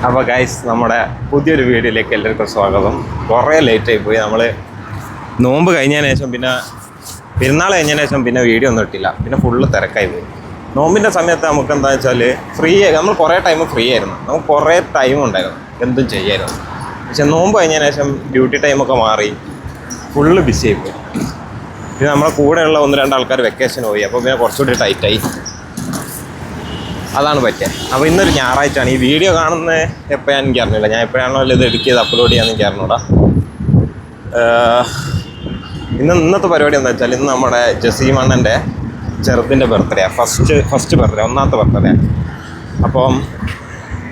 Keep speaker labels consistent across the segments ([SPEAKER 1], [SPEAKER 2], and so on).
[SPEAKER 1] അപ്പോൾ ഗൈസ്, നമ്മുടെ പുതിയൊരു വീഡിയോയിലേക്ക് എല്ലാവർക്കും സ്വാഗതം. കുറേ ലേറ്റായി പോയി. നമ്മൾ നോമ്പ് കഴിഞ്ഞതിന് ശേഷം പിന്നെ പെരുന്നാൾ കഴിഞ്ഞതിന് ശേഷം പിന്നെ വീഡിയോ ഒന്നും ഇട്ടില്ല. പിന്നെ ഫുള്ള് തിരക്കായി പോയി. നോമ്പിൻ്റെ സമയത്ത് നമുക്ക് എന്താണെന്ന് വെച്ചാൽ നമ്മൾ കുറേ ടൈം ഫ്രീ ആയിരുന്നു. നമുക്ക് കുറേ ടൈം ഉണ്ടായിരുന്നു, എന്തും ചെയ്യായിരുന്നു. പക്ഷെ നോമ്പ് കഴിഞ്ഞതിന് ശേഷം ഡ്യൂട്ടി ടൈമൊക്കെ മാറി ഫുള്ള് ബിസി ആയി പോയി. പിന്നെ നമ്മളെ കൂടെയുള്ള 1-2 ആൾക്കാർ വെക്കേഷൻ പോയി. അപ്പോൾ പിന്നെ കുറച്ചുകൂടി ടൈറ്റായി. അതാണ് പറ്റിയത്. അപ്പോൾ ഇന്നൊരു ഞായറാഴ്ചയാണ്. ഈ വീഡിയോ കാണുന്നത് എപ്പോഴാണ് എനിക്ക് അറിഞ്ഞില്ല. ഞാൻ എപ്പോഴാണോ ഇത് എഡിറ്റ് ചെയ്ത് അപ്ലോഡ് ചെയ്യാമെന്ന് എനിക്ക് അറിഞ്ഞൂടാ. ഇന്നത്തെ പരിപാടി എന്താ വെച്ചാൽ, ഇന്ന് നമ്മുടെ ജസീമണ്ണൻ്റെ ചെറുതിൻ്റെ ബർത്ത്ഡേ, ഫസ്റ്റ് ബർത്ത്ഡേ, 1ാമത്തെ ബർത്ത്ഡേ. അപ്പം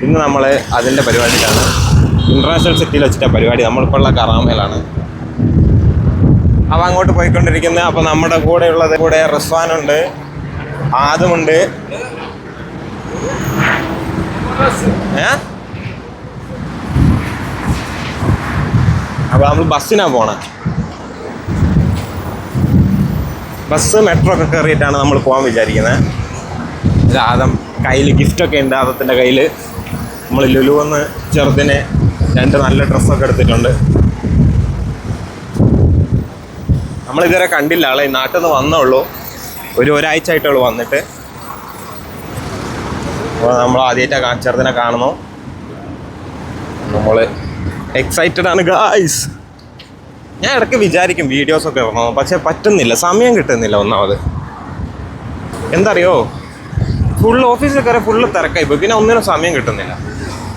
[SPEAKER 1] ഇന്ന് നമ്മൾ അതിൻ്റെ പരിപാടിയിലാണ്. ഇൻ്റർനാഷണൽ സിറ്റിയിൽ വെച്ചിട്ട പരിപാടി. നമ്മളിപ്പോൾ ഉള്ള കറാമയിലാണ്. അപ്പോൾ അങ്ങോട്ട് പോയിക്കൊണ്ടിരിക്കുന്നത്. അപ്പോൾ നമ്മുടെ കൂടെ റിസ്വാനുണ്ട്, ആദമുണ്ട്. അപ്പോൾ നമ്മൾ ബസ്സിനാണ് പോണേ. ബസ് മെട്രോ ഒക്കെ കയറിയിട്ടാണ് നമ്മൾ പോകാൻ വിചാരിക്കുന്നത്. ആദം കയ്യിൽ ഗിഫ്റ്റൊക്കെ ഉണ്ട്. ആദത്തിൻ്റെ കയ്യിൽ നമ്മൾ ലുലുവെന്ന് ചെറുതിന് 2 നല്ല ഡ്രസ്സൊക്കെ എടുത്തിട്ടുണ്ട്. നമ്മളിതുവരെ കണ്ടില്ല ആളെ. നാട്ടിൽ നിന്ന് വന്നുള്ളൂ. ഒരാഴ്ച ആയിട്ടുള്ളൂ വന്നിട്ട്. അപ്പോൾ നമ്മൾ ആദ്യമായിട്ടാണ് ചെറുതിനെ കാണുന്നു. നമ്മൾ എക്സൈറ്റഡ് ആണ് ഗായ്സ്. ഞാൻ ഇടയ്ക്ക് വിചാരിക്കും വീഡിയോസൊക്കെ ഇടണം, പക്ഷെ പറ്റുന്നില്ല, സമയം കിട്ടുന്നില്ല. ഒന്നാമത് എന്തറിയോ, ഓഫീസിൽ കയറി ഫുള്ള് തിരക്കായി പോയി. പിന്നെ ഒന്നിനും സമയം കിട്ടുന്നില്ല.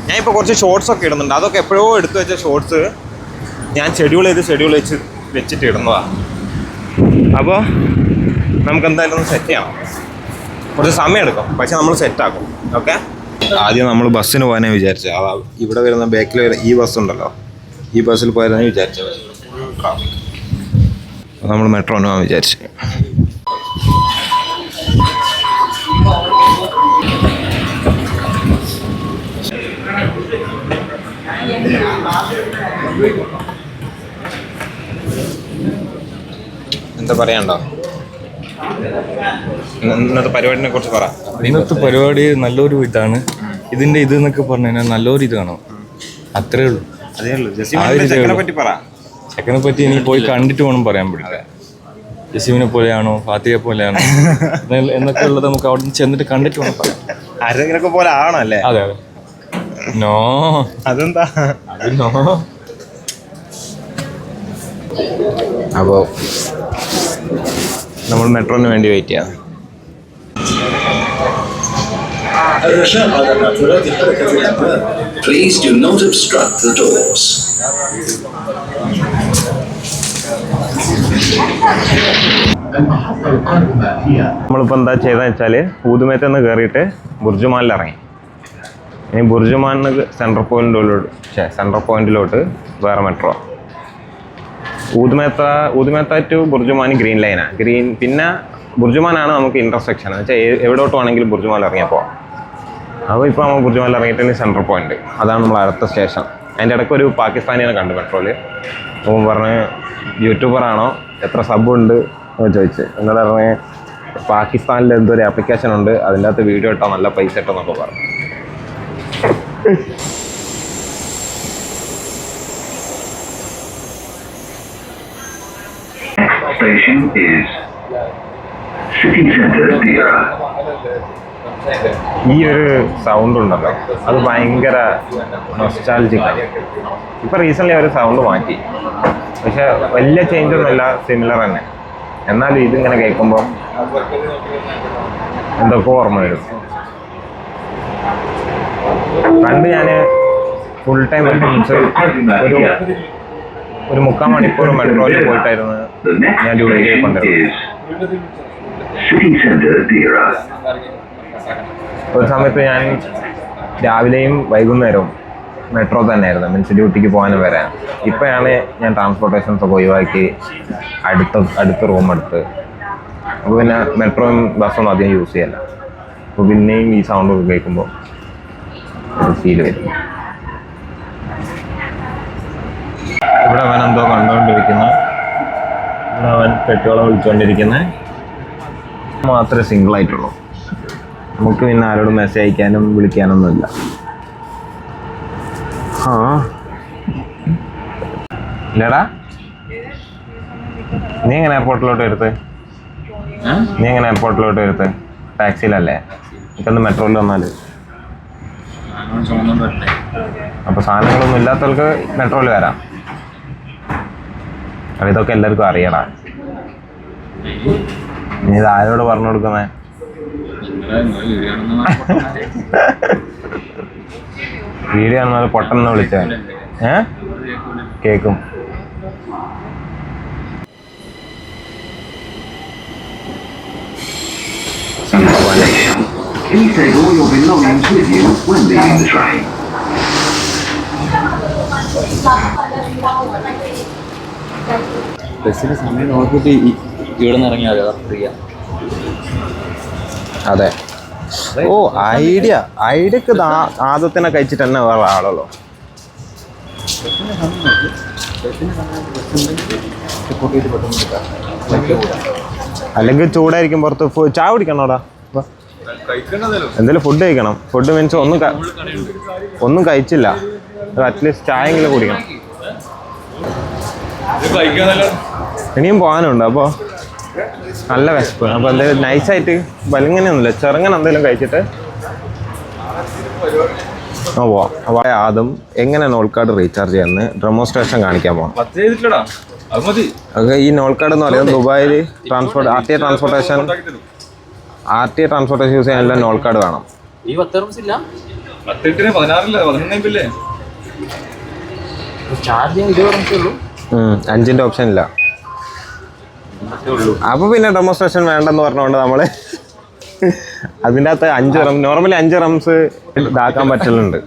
[SPEAKER 1] ഞാൻ ഇപ്പോൾ കുറച്ച് ഷോർട്സൊക്കെ ഇടുന്നുണ്ട്. അതൊക്കെ എപ്പോഴോ എടുത്തു വെച്ച ഷോർട്സ് ഞാൻ ഷെഡ്യൂൾ വെച്ചിട്ട് ഇടുന്നതാണ്. അപ്പോൾ നമുക്ക് എന്തായാലും ഒന്ന് സെറ്റ് ചെയ്യണം. കുറച്ച് സമയം എടുക്കും, പക്ഷെ നമ്മൾ സെറ്റാക്കും. ഓക്കെ, ആദ്യം നമ്മൾ ബസ്സിന് പോകാനേ വിചാരിച്ചത്. ഇവിടെ വരുന്ന ബാക്കിൽ വരുന്ന ഈ ബസ്സുണ്ടല്ലോ, ഈ ബസ്സിൽ പോയാലാണ് വിചാരിച്ചത്. നമ്മൾ മെട്രോന് പോകാൻ വിചാരിച്ചു. എന്താ പറയാണ്ടോ ഇന്നത്തെ പരിപാടിനെ കുറിച്ച് പറ.
[SPEAKER 2] ഇന്നത്തെ പരിപാടി നല്ലൊരു ഇതാണ്. ഇതിന്റെ എന്നൊക്കെ പറഞ്ഞു കഴിഞ്ഞാൽ നല്ലൊരു ഇത് കാണും. അത്രേ ഉള്ളൂ. ചെക്കനെ പറ്റി ഇനി പോയി കണ്ടിട്ട് വേണം പറയാൻ പറ്റില്ല. ജസീമിനെ പോലെയാണോ ഫാത്തിയെ പോലെയാണോ എന്നൊക്കെ ഉള്ളത് നമുക്ക് അവിടെ നിന്ന് ചെന്നിട്ട് കണ്ടിട്ട് വേണം പറയാം.
[SPEAKER 1] ആരെങ്കിലൊക്കെ പോലെ ആണല്ലേ?
[SPEAKER 2] അതെ അതെ. നോ,
[SPEAKER 1] അതെന്താ?
[SPEAKER 2] അത് നോ.
[SPEAKER 1] അപ്പോൾ നമ്മൾ മെട്രോന് വേണ്ടി വെയിറ്റ് ചെയ്യാം.
[SPEAKER 3] الرجاء على نافذات حركة الأنفاق. Please do not obstruct the doors. المحطة القادمة هي.
[SPEAKER 1] നമ്മളിപ്പോൾ എന്താ ചെയ്തതെന്ന് വെച്ചാൽ, ഊതുമേത്ത് നിന്ന് കയറിയിട്ട് ബുർജുമാനിൽ ഇറങ്ങി. ഇനി ബുർജുമാനിൽ സെൻട്രൽ പോയിന്റിലോട്ട് വേറെ metro. Oud Metha to Burjuman green ലൈനാണ്. പിന്നെ ബുർജുമാനാണ് നമുക്ക് ഇൻ്റർസെക്ഷൻ. എന്ന് വെച്ചാൽ എവിടോട്ട് വേണമെങ്കിലും ബുർജുമാനിൽ ഇറങ്ങിയപ്പോൾ. അപ്പോൾ ഇപ്പോൾ നമ്മൾ ബുർജുമാനിൽ ഇറങ്ങിയിട്ട് സെൻട്രൽ പോയിന്റ്, അതാണ് നമ്മൾ അടുത്ത സ്റ്റേഷൻ. അതിൻ്റെ ഇടയ്ക്ക് ഒരു പാകിസ്ഥാനിയെ കണ്ടു മെട്രോയിൽ. അപ്പോൾ പറഞ്ഞ് യൂട്യൂബറാണോ, എത്ര സബ്ബുണ്ട് എന്ന് ചോദിച്ച്. എന്നോട് പറഞ്ഞ് പാകിസ്ഥാനിൽ എന്തൊരു ആപ്ലിക്കേഷൻ ഉണ്ട്, അതിൻ്റെ അകത്ത് വീഡിയോ ഇട്ടോ നല്ല പൈസ ഇട്ടോ എന്നൊക്കെ പറഞ്ഞു.
[SPEAKER 3] Station is City Center Deera.
[SPEAKER 1] ഈ ഒരു സൗണ്ട് ഉണ്ടല്ലോ, അത് ഭയങ്കര നൊസ്റ്റാൾജിക്കാണ്. ഇപ്പം റീസെൻ്റ്ലി ഒരു സൗണ്ട് മാറ്റി, പക്ഷെ വലിയ ചേഞ്ച് ഒന്നുമില്ല, സിമിലർ തന്നെ. എന്നാലും ഇതിങ്ങനെ കേൾക്കുമ്പോൾ എന്തൊക്കെ ഓർമ്മ വരും. പണ്ട് ഞാൻ ഫുൾ ടൈം ഒരു 3/4 മണിക്കൂർ മെട്രോയിൽ പോയിട്ടായിരുന്നു ഞാൻ ഡ്യൂട്ടി ചെയ്തുകൊണ്ടിരുന്നത്. ഒരു സമയത്ത് ഞാൻ രാവിലെയും വൈകുന്നേരവും മെട്രോ തന്നെയായിരുന്നു, മീൻസ് ഡ്യൂട്ടിക്ക് പോകാനും വരാൻ. ഇപ്പോഴാണ് ഞാൻ ട്രാൻസ്പോർട്ടേഷൻസൊക്കെ ഒഴിവാക്കി അടുത്ത് റൂം എടുത്ത്. അപ്പോൾ പിന്നെ മെട്രോയും ബസ്സൊന്നും അധികം യൂസ് ചെയ്യല്ല. അപ്പോൾ പിന്നെയും ഈ സൗണ്ടൊക്കെ കേൾക്കുമ്പോൾ ഒരു ഫീൽ വരും. ഇവിടെ അവൻ എന്തോ കണ്ടുകൊണ്ടിരിക്കുന്നു. ഇവിടെ അവൻ പെട്രോളം വിളിച്ചുകൊണ്ടിരിക്കുന്നത് മാത്രമേ സിംഗിളായിട്ടുള്ളൂ. നമുക്ക് പിന്നെ ആരോടും മെസ്സേജ് അയക്കാനും വിളിക്കാനൊന്നുമില്ല. ആ ഇല്ലടാ, നീ എങ്ങനെ എയർപോർട്ടിലോട്ട് വരുത്ത്? ടാക്സിയിലല്ലേ? ഇപ്പൊന്ന് മെട്രോയിൽ വന്നാല് അപ്പൊ സാധനങ്ങളൊന്നും ഇല്ലാത്തവർക്ക് മെട്രോയിൽ വരാം. അപ്പൊ ഇതൊക്കെ എല്ലാവർക്കും അറിയടാ. നീ ഇത് ആരോട് പറഞ്ഞു കൊടുക്കുന്നേ? വീഡിയോ ആണെന്നാൽ പൊട്ടെന്ന് വിളിച്ചേ. കേക്കും.
[SPEAKER 3] Please take all your belongings with you when leaving the train.
[SPEAKER 2] ബസ്സിന് സമയം നോക്കിയിട്ട് ഇവിടെ നിന്ന് ഇറങ്ങിയാൽ ഫ്രീയാ.
[SPEAKER 1] അതെ. ഓ ഐഡിയക്ക് ആദ്യത്തിനെ കഴിച്ചിട്ട് തന്നെ വേറെ ആളല്ലോ. അല്ലെങ്കിൽ ചൂടായിരിക്കും പുറത്ത്. ചായ കുടിക്കണോടാ? എന്തെങ്കിലും ഫുഡ് കഴിക്കണം. ഫുഡ് മീൻസ് ഒന്നും കഴിച്ചില്ല, അറ്റ്ലീസ്റ്റ് ചായയെങ്കിലും കുടിക്കണം. ഇനിയും പോകാനുണ്ട്. അപ്പോൾ നല്ല വിശപ്പ്. അപ്പോൾ എന്തെങ്കിലും നൈസായിട്ട് വലിങ്ങനെയൊന്നുമില്ല, ചെറുങ്ങനെ എന്തെങ്കിലും കഴിച്ചിട്ട് പോവാം. അപ്പോൾ ആദ്യം എങ്ങനെ നോൾക്കാർഡ് റീചാർജ് ചെയ്യാമെന്ന് ഡെമോൺസ്ട്രേഷൻ കാണിക്കാൻ പോകാം. ഈ നോൾക്കാർഡ് എന്ന് പറയുന്നത് ദുബായിൽ ആർ ടി ട്രാൻസ്പോർട്ടേഷൻ യൂസ് ചെയ്യാനുള്ള നോൾക്കാർഡ് വേണം. അഞ്ചിൻ്റെ ഓപ്ഷൻ ഇല്ല. അപ്പൊ പിന്നെ ഡെമോൺസ്ട്രേഷൻ വേണ്ടെന്ന് പറഞ്ഞുകൊണ്ട് നമ്മള് അതിൻ്റെ അകത്ത് നോർമലി 5 റംസ് ഇതാക്കാൻ പറ്റലുണ്ട്.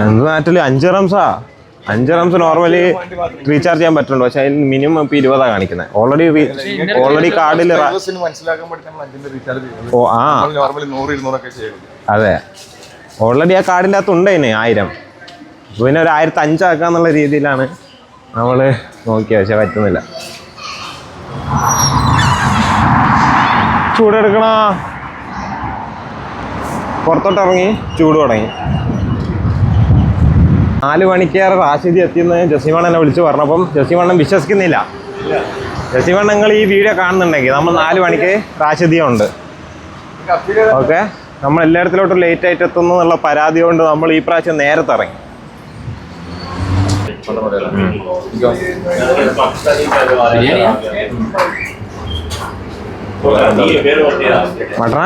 [SPEAKER 1] എന്ത് നാട്ടില് 5 റംസാ? 5 റംസ് നോർമലി റീചാർജ് ചെയ്യാൻ പറ്റുള്ളൂ. പക്ഷെ അതിന് മിനിമം ഇപ്പൊ 20 കാണിക്കുന്നത്. ഓൾറെഡി കാർഡിൽ. ഓ ആ അതെ, ഓൾറെഡി ആ കാർഡിൻ്റെ അകത്ത് ഉണ്ട് അതിന് 1000. പിന്നെ ഒരു 1500 ആക്കാന്നുള്ള രീതിയിലാണ് നമ്മള് നോക്കിയത്. പക്ഷെ പറ്റുന്നില്ല. ചൂടെടുക്കണ പുറത്തോട്ട് ഇറങ്ങി ചൂട് തുടങ്ങി. 4 മണിക്ക് റാഷിദി എത്തിയെന്ന് ജസീമണ്ണനെ വിളിച്ച് പറഞ്ഞപ്പം ജസീമണ്ണൻ വിശ്വസിക്കുന്നില്ല. ജസീമണ്ണൻ നിങ്ങൾ ഈ വീഡിയോ കാണുന്നുണ്ടെങ്കിൽ നമ്മൾ 4 മണിക്ക് റാഷിദിയ ഉണ്ട്. ഓക്കെ, നമ്മൾ എല്ലായിടത്തിലോട്ടും ലേറ്റ് ആയിട്ട് എത്തുന്നു എന്നുള്ള പരാതി കൊണ്ട് നമ്മൾ ഈ പ്രാവശ്യം നേരത്തെ ഇറങ്ങി. മട്ടണ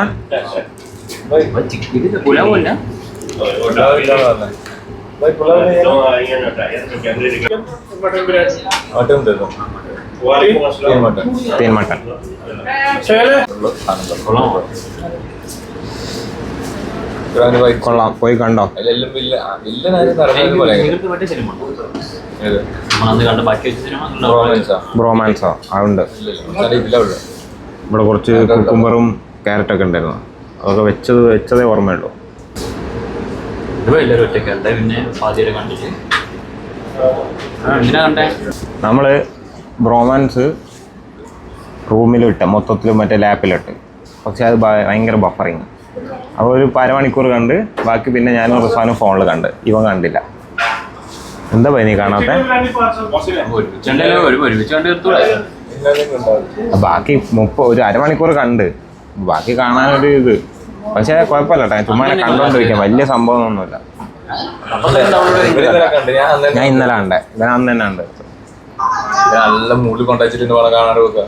[SPEAKER 1] तीन मटन കൊള്ളാം. പോയി കണ്ടോ? ബ്രോമാൻസോ അതുണ്ട്. ഇവിടെ കുറച്ച് കുക്കുംബറും ക്യാരറ്റൊക്കെ ഉണ്ടായിരുന്നു. അതൊക്കെ വെച്ചതേ ഓർമ്മയുള്ളൂ. നമ്മള് ബ്രോമാൻസ് റൂമിലിട്ട് മൊത്തത്തിൽ മറ്റേ ലാപ്പിലിട്ട്, പക്ഷെ അത് ഭയങ്കര ബഫറിങ്. അപ്പോൾ ഒരു അരമണിക്കൂർ കണ്ട് ബാക്കി പിന്നെ ഞാനും റിസാനും ഫോണിൽ കണ്ട്. ഇവൻ കണ്ടില്ല. എന്താ നീ കാണാത്ത? ബാക്കി ഒരു അരമണിക്കൂർ കണ്ട് ബാക്കി കാണാനൊരു ഇത്. പക്ഷെ കുഴപ്പമില്ല കേട്ടോ, ചുമ്മാ കണ്ടോണ്ടിരിക്കാം. വലിയ സംഭവമൊന്നുമില്ല. ഞാൻ ഇന്നലെ കണ്ടേ, ഇവൻ അന്ന് തന്നെ ഉണ്ട്.
[SPEAKER 2] നല്ല മൂഡിൽ കൊണ്ടുവച്ചിട്ട് കാണാൻ നോക്കുക.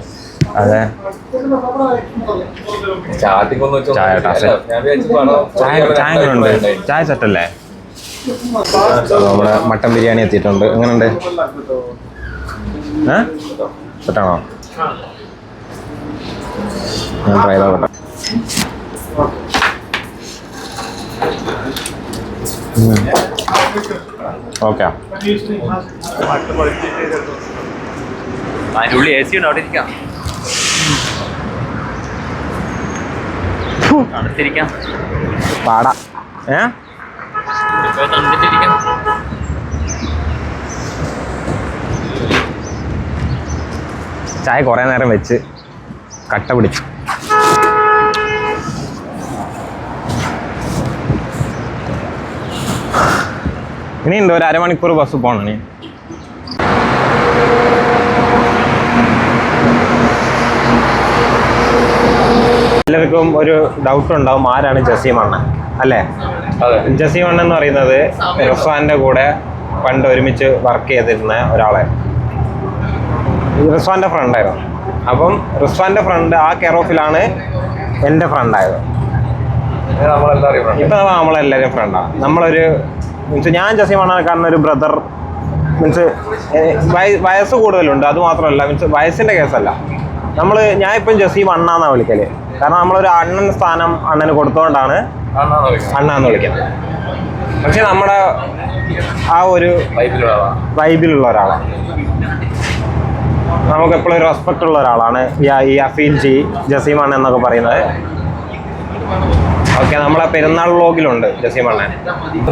[SPEAKER 1] അതെ, ചായ സെറ്റല്ലേ? നമ്മുടെ മട്ടൻ ബിരിയാണി എത്തിയിട്ടുണ്ട്. എങ്ങനെയുണ്ട്? സെറ്റാണോ? ഞാൻ ട്രൈ ചെയ്തോട്ടെ. ഓക്കെ,
[SPEAKER 4] അതിനുള്ളിൽ എ സി ഉണ്ട്, അവിടെ ഇരിക്കാം. തണുത്തിരിക്കാം.
[SPEAKER 1] പാടാ.
[SPEAKER 4] തണുത്തിട്ടിരിക്കാം.
[SPEAKER 1] ചായ കുറേ നേരം വെച്ച് കട്ട പിടിച്ചു. ഇനിയുണ്ട് ഒരു അരമണിക്കൂർ ബസ് പോകണം ഇനി. എല്ലാവർക്കും ഒരു ഡൗട്ട് ഉണ്ടാവും, ആരാണ് ജസീം അണ്ണൻ അല്ലേ? ജസീം അണ്ണൻ എന്ന് പറയുന്നത് റിസ്വാന്റെ കൂടെ പണ്ട് ഒരുമിച്ച് വർക്ക് ചെയ്തിരുന്ന ഒരാളെ, റിസ്വാന്റെ ഫ്രണ്ടായിരുന്നു. അപ്പം റിസ്വാന്റെ ഫ്രണ്ട് ആ കെയർ ഓഫിലാണ് എൻ്റെ ഫ്രണ്ടായത്. ഇപ്പം നമ്മളെല്ലാവരും ഫ്രണ്ടാണ്. നമ്മളൊരു മീൻസ് ഞാൻ ജസീം അണ്ണനെ കാണുന്ന ഒരു ബ്രദർ, മീൻസ് വയസ്സ് കൂടുതലുണ്ട്, അത് മാത്രമല്ല മീൻസ് വയസ്സിൻ്റെ കേസല്ല. ഞാൻ ഇപ്പം ജസീം അണ്ണാന്നാണ് വിളിക്കല്. കാരണം നമ്മളൊരു അണ്ണൻ സ്ഥാനം അണ്ണന് കൊടുത്തോണ്ടാണ് അണ്ണാന്ന് വിളിക്കുന്നത്. പക്ഷെ നമ്മുടെ ആ ഒരു വൈബിലുള്ള ഒരാളാണ്, നമുക്ക് എപ്പോഴും ഒരു റെസ്പെക്റ്റ് ഉള്ള ഒരാളാണ് ഈ അഫീൽ ജി ജസീം അണ്ണൻ എന്നൊക്കെ പറയുന്നത്. ഓക്കെ, നമ്മളെ പെരുന്നാൾ വ്ലോഗിലുണ്ട് ജസീം അണ്ണൻ.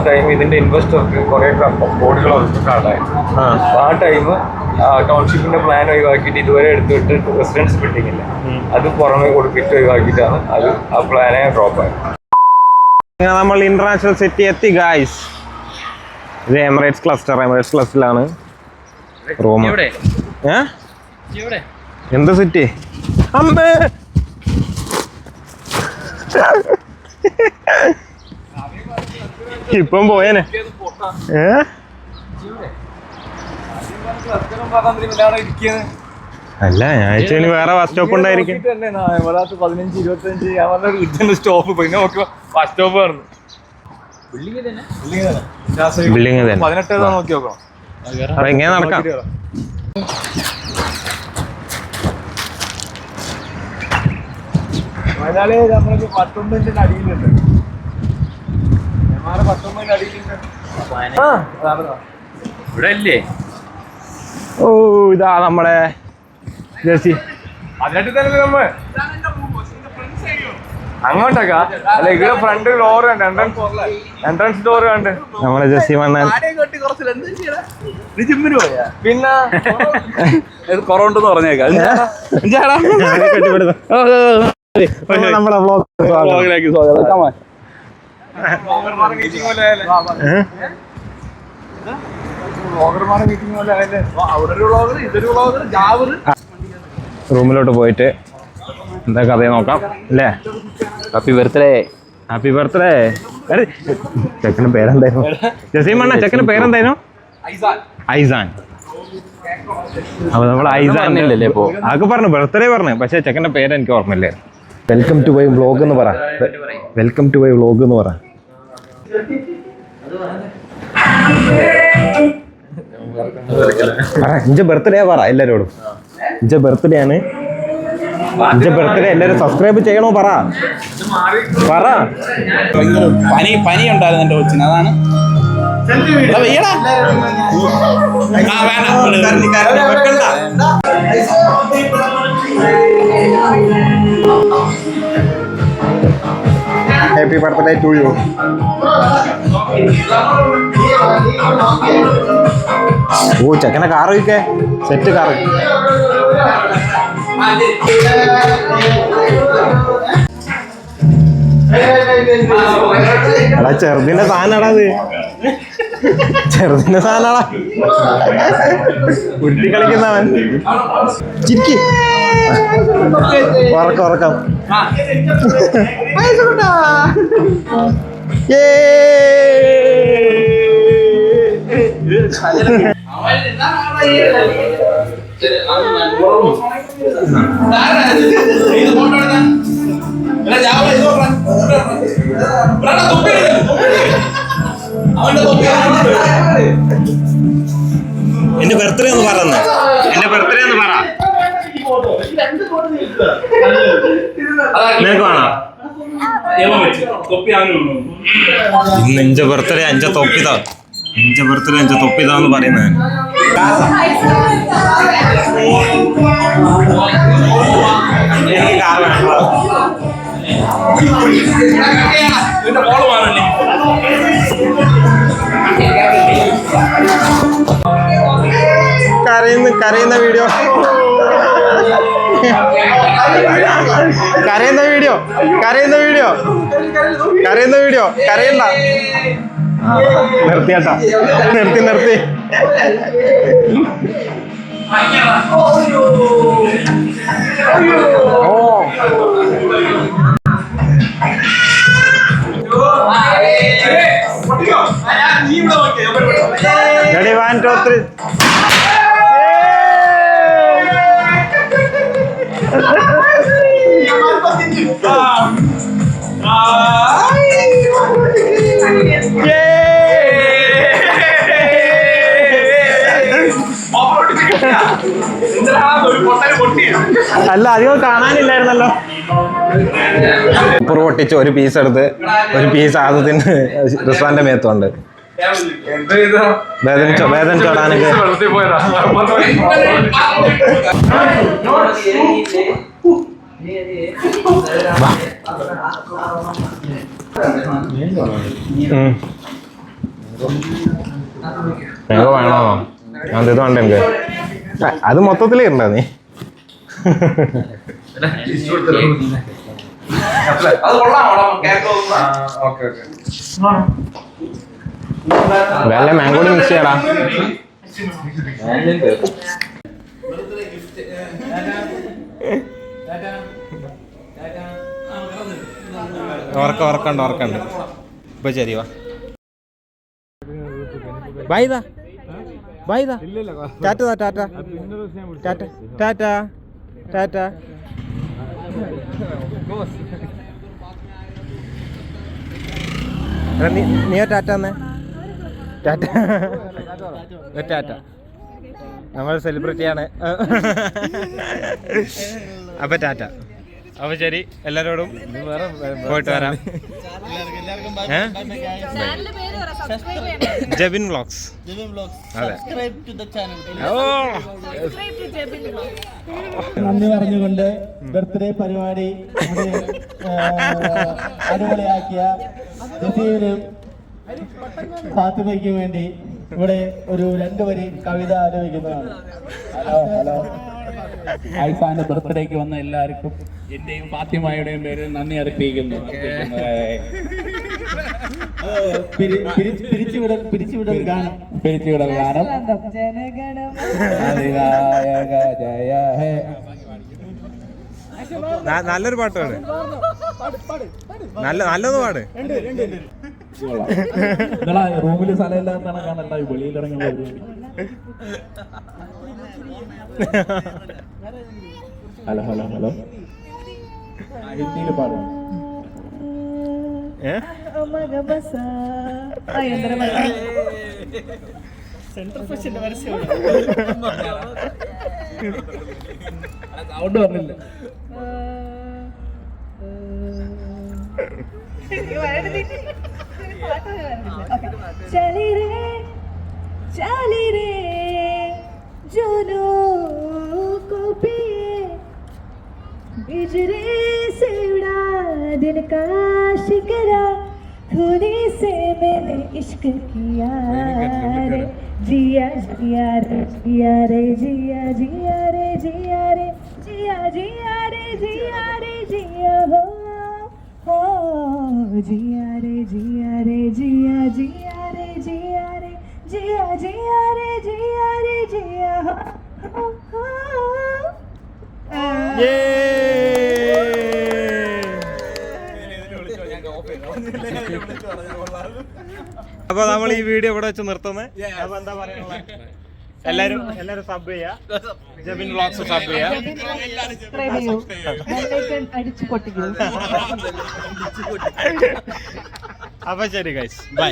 [SPEAKER 2] ടൈം ഇതിന്റെ ഇൻവെസ്റ്റർക്ക് കുറെ കോടികൾ ആ ടൈം ടൗൺഷിപ്പിന്റെ പ്ലാൻ ഒഴിവാക്കിയിട്ട് ഇതുവരെ എടുത്തിട്ട് റെസിഡൻസ് ബിൽഡിംഗ് ഇല്ല, അത് പുറമെ കൊടുത്തിട്ട് ഒഴിവാക്കിയിട്ടാണ് അത് ആ പ്ലാനെ ഡ്രോപ്പ് ആയത്.
[SPEAKER 1] നമ്മൾ ഇന്റർനാഷണൽ സിറ്റി എത്തി ഗായ്സ്. ഇത് എമിറേറ്റ്സ് ക്ലസ്റ്ററിലാണ് റൂം. എന്ത് സിറ്റി അമ്പേ ഇപ്പം പോയേനെ. അല്ല ഞാൻ വേറെ ബസ് സ്റ്റോപ്പ് ഉണ്ടായിരിക്കും.
[SPEAKER 2] 15-25 സ്റ്റോപ്പ് പിന്നെ നോക്കിയോ ബസ് സ്റ്റോപ്പ് കാണുന്നു.
[SPEAKER 1] ബിൽഡിംഗ്
[SPEAKER 2] 18 നോക്കി നോക്കണം.
[SPEAKER 1] അപ്പൊ ഇങ്ങനെ നടക്കാം.
[SPEAKER 2] വയനാട് നമ്മൾക്ക് 19 അടിയിലുണ്ട്. 19 അടിയിലുണ്ട്.
[SPEAKER 4] ഇവിടെ ഇല്ലേ?
[SPEAKER 1] ഓ ഇതാ നമ്മുടെ ജേഴ്സി.
[SPEAKER 2] അതിനായിട്ട് തന്നെ നമ്മ അങ്ങോട്ടേക്കാ അല്ല ഇവിടെ ഫ്രണ്ട് ഡോർ കണ്ട്, എൻട്രൻസ് ഡോർ കണ്ട്
[SPEAKER 1] നമ്മളെ ജസീം അണ്ണൻ.
[SPEAKER 2] പിന്നെ
[SPEAKER 4] കുറവുണ്ടെന്ന് പറഞ്ഞേക്കാം.
[SPEAKER 1] നമ്മളെ വ്ലോഗിലേക്ക് സ്വാഗതം. റൂമിലോട്ട് പോയിട്ട് എന്താ കഥ നോക്കാം അല്ലേ?
[SPEAKER 4] Happy birthday.
[SPEAKER 1] Happy birthday. ചെക്കന് പേരെന്തായിരുന്നു? ജസീം അണ്ണ ചെക്കന് പേരെന്തായിരുന്നു? ഐസാൻ. അപ്പൊ നമ്മൾ ഐസാൻ ആകെ പറഞ്ഞു, ബർത്ത്ഡേ പറഞ്ഞു, പക്ഷെ ചെക്കൻ്റെ പേര് എനിക്ക് ഓർമ്മയില്ലേ. വെൽക്കം ടു മൈ വ്ലോഗ് എന്ന് പറ. വെൽക്കം ടു മൈ വ്ലോഗ് എന്ന് പറ. ഇഞ്ച ബർത്ത്ഡേ പറ എല്ലാരോടും. ഇഞ്ച ബർത്ത്ഡേ ആണ്. ഇഞ്ച ബർത്ത്ഡേ എല്ലാരും സബ്സ്ക്രൈബ് ചെയ്യണോ പറ.
[SPEAKER 4] പനി ഉണ്ടായിരുന്നു എന്റെ കൊച്ചിന്, അതാണ്.
[SPEAKER 1] Happy birthday to you. ഓ ചെക്കനെ കാറ് വയ്ക്കേ, സെറ്റ് കാറ്. എടാ ചെറുതിന്റെ സാധനടാ അത്, ചെറുതിന്റെ സാധനടാ. കുട്ടി കളിക്കുന്നവൻ. ചിരിക്ക്. ഉറക്കം. എന്റെ ബർത്ത്ഡേ ഒന്ന് പറഞ്ഞേ. എന്റെ ബർത്ത്ഡേ ഒന്ന് പറ. നിനക്ക് വേണോ? ഇന്ന് എന്റെ ബർത്ത്ഡേ അഞ്ച തൊപ്പിതാ. എന്റെ ബർത്ത്ഡേ അഞ്ച തൊപ്പിതാന്ന് പറയുന്നത്. എനിക്ക് കാർ വേണം. കരയുന്ന വീഡിയോ. കരയണ്ട. നിർത്തിയാട്ടാ നിർത്തി Ready, 1, 2, 3. അല്ല അധികം കാണാനില്ലായിരുന്നല്ലോ. സൂപ്പർ പൊട്ടിച്ച് ഒരു പീസ് എടുത്ത് ഒരു പീസ് ആദ്യത്തിന് റിസ്വാന്റെ മേത്തുണ്ട്. വേദന ചോടാനൊക്കെ വേണോ അത് ഇത് വേണ്ട എനിക്ക് അത് മൊത്തത്തിൽ ഉണ്ടോ നീ വെള്ള മാംഗോടി മിക്സ് ചെയ്യടാ. ഓർക്കണ്ട് ഇപ്പൊ ശരി വാ ബൈദാ ടാറ്റ ടാറ്റ ടാറ്റ ടാറ്റ ടാറ്റ നീയോ ടാറ്റ എന്നേ ടാറ്റ ടാറ്റ നമ്മൾ സെലിബ്രിറ്റിയാണ്. അപ്പൊ ടാറ്റ. അപ്പൊ ശരി എല്ലാരോടും പോയിട്ട് വരാം. ജെബിൻ വ്ളോഗ്സ്. അതെ
[SPEAKER 5] നന്ദി പറഞ്ഞുകൊണ്ട് ബർത്ത്ഡേ പരിപാടി അടിപൊളിയാക്കിയ ജസീലിനും ഫാത്തിമയ്ക്കും വേണ്ടി ഇവിടെ ഒരു 2 വരി കവിത ആലപിക്കുന്നതാണ്. ഹലോ
[SPEAKER 4] ഐസാന്റെ ബർത്ത്ഡേക്ക് വന്ന എല്ലാവർക്കും എന്റെയും ഫാത്തിമയുടെയും പേരിൽ നന്ദി അറിയിക്കുന്നു.
[SPEAKER 5] പിരിച്ചുവിടൽ ഗാനം
[SPEAKER 4] അതിനായക ജയ ഹേ.
[SPEAKER 1] നല്ലൊരു പാട്ട് പാട്. നല്ലത് പാട്.
[SPEAKER 4] റൂമില് സ്ഥലമില്ലാത്താണ് കാണണ്ട വെളിയിലിറങ്ങി ഹലോ ഹിന്ദിയിൽ പാടും. സൗണ്ട് പറഞ്ഞില്ല.
[SPEAKER 6] चली रे जुनू को पिए बिजली से उड़ा दिल का शिकरा खुदी से मैंने इश्क किया रे जिया जिया रे जिया रे जिया जिया रे जिया रे जिया जिया रे जिया रे जिया हो जिया रे जिया रे जिया जिया रे जिया रे जिया जिया रे जिया रे जिया हो
[SPEAKER 1] അപ്പൊ നമ്മൾ ഈ വീഡിയോ ഇവിടെ വെച്ച് നിർത്തുന്നത്. അപ്പൊ എന്താ പറയാനുള്ളത്? എല്ലാരും സബ് ചെയ്യാ. ജെബിൻ വ്ളോഗ്സ് സബ് ചെയ്യാ.
[SPEAKER 6] അടിച്ചു പൊട്ടിക്കും.
[SPEAKER 1] അപ്പൊ ശരി ഗൈസ് ബൈ.